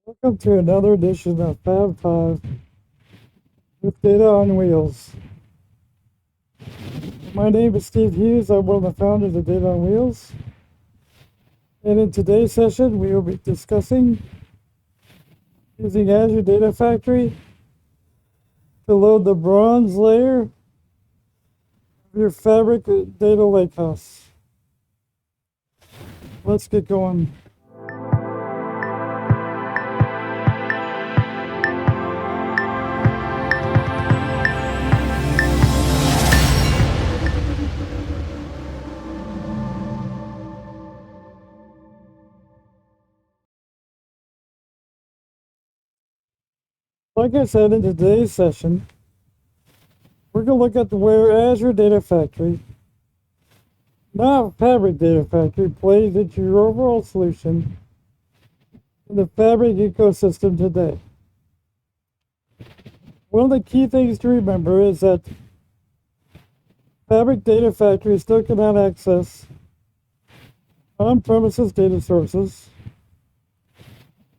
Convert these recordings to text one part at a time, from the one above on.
Welcome to another edition of Fab 5 with Data on Wheels. My name is Steve Hughes. I'm one of the founders of Data on Wheels. And in today's session, we will be discussing using Azure Data Factory to load the bronze layer of your Fabric Data Lakehouse. Let's get going. Like I said in today's session, we're going to look at where Azure Data Factory, not Fabric Data Factory, plays into your overall solution in the Fabric ecosystem today. One of the key things to remember is that Fabric Data Factory still cannot access on-premises data sources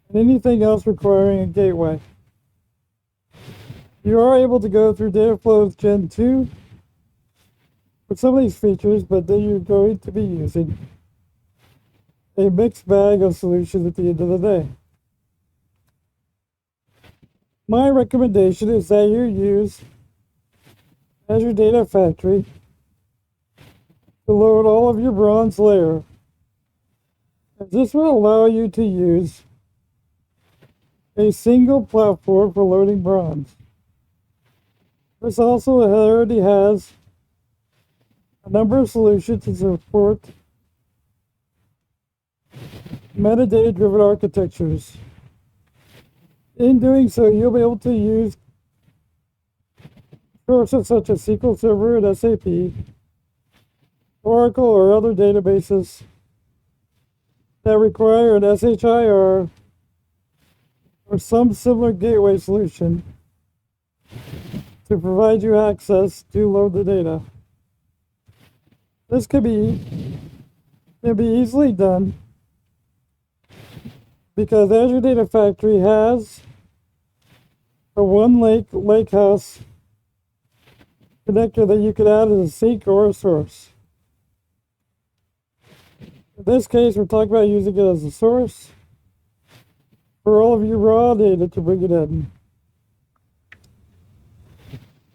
and anything else requiring a gateway. You are able to go through Data Flows Gen 2 with some of these features, but then you're going to be using a mixed bag of solutions at the end of the day. My recommendation is that you use Azure Data Factory to load all of your bronze layer. And this will allow you to use a single platform for loading bronze. This also already has a number of solutions to support metadata-driven architectures. In doing so, you'll be able to use sources such as SQL Server and SAP, Oracle, or other databases that require an SHIR or some similar gateway solution to provide you access to load the data. This can be easily done because Azure Data Factory has a Lakehouse connector that you could add as a sink or a source. In this case, we're talking about using it as a source for all of your raw data to bring it in.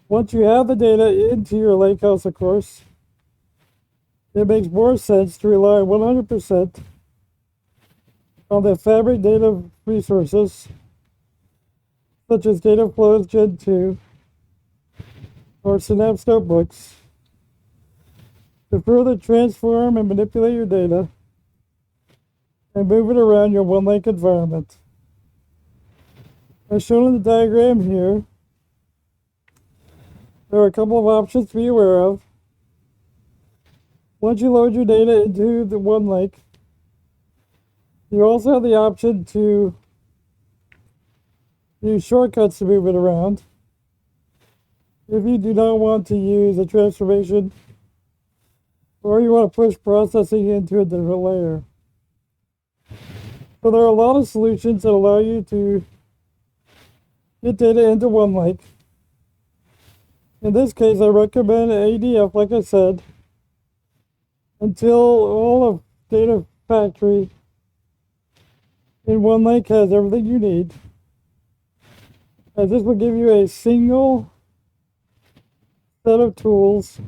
Once you have the data into your Lakehouse, of course, it makes more sense to rely 100% on the Fabric data resources, such as Data Flows Gen 2 or Synapse Notebooks, to further transform and manipulate your data and move it around your OneLake environment. As shown in the diagram here, there are a couple of options to be aware of. Once you load your data into the OneLake, you also have the option to use shortcuts to move it around if you do not want to use a transformation or you want to push processing into a different layer. So there are a lot of solutions that allow you to get data into OneLake. In this case, I recommend ADF, like I said, until all of Data Factory in OneLake has everything you need. As this will give you a single set of tools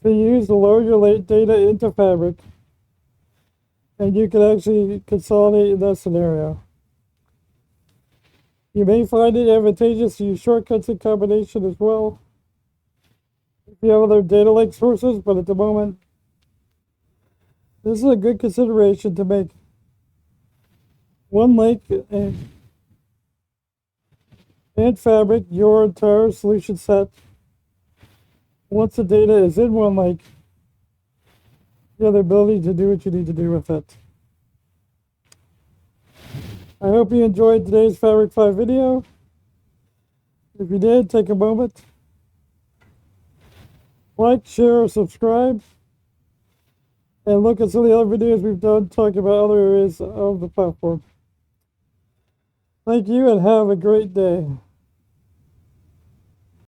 to use to load your data into Fabric, and you can actually consolidate in that scenario. You may find it advantageous to use shortcuts in combination as well if you have other data lake sources, but at the moment, this is a good consideration to make OneLake and Fabric your entire solution set. Once the data is in OneLake, you have the ability to do what you need to do with it. I hope you enjoyed today's Fabric 5 video. If you did, take a moment, like, share, or subscribe, and look at some of the other videos we've done talking about other areas of the platform. Thank you and have a great day.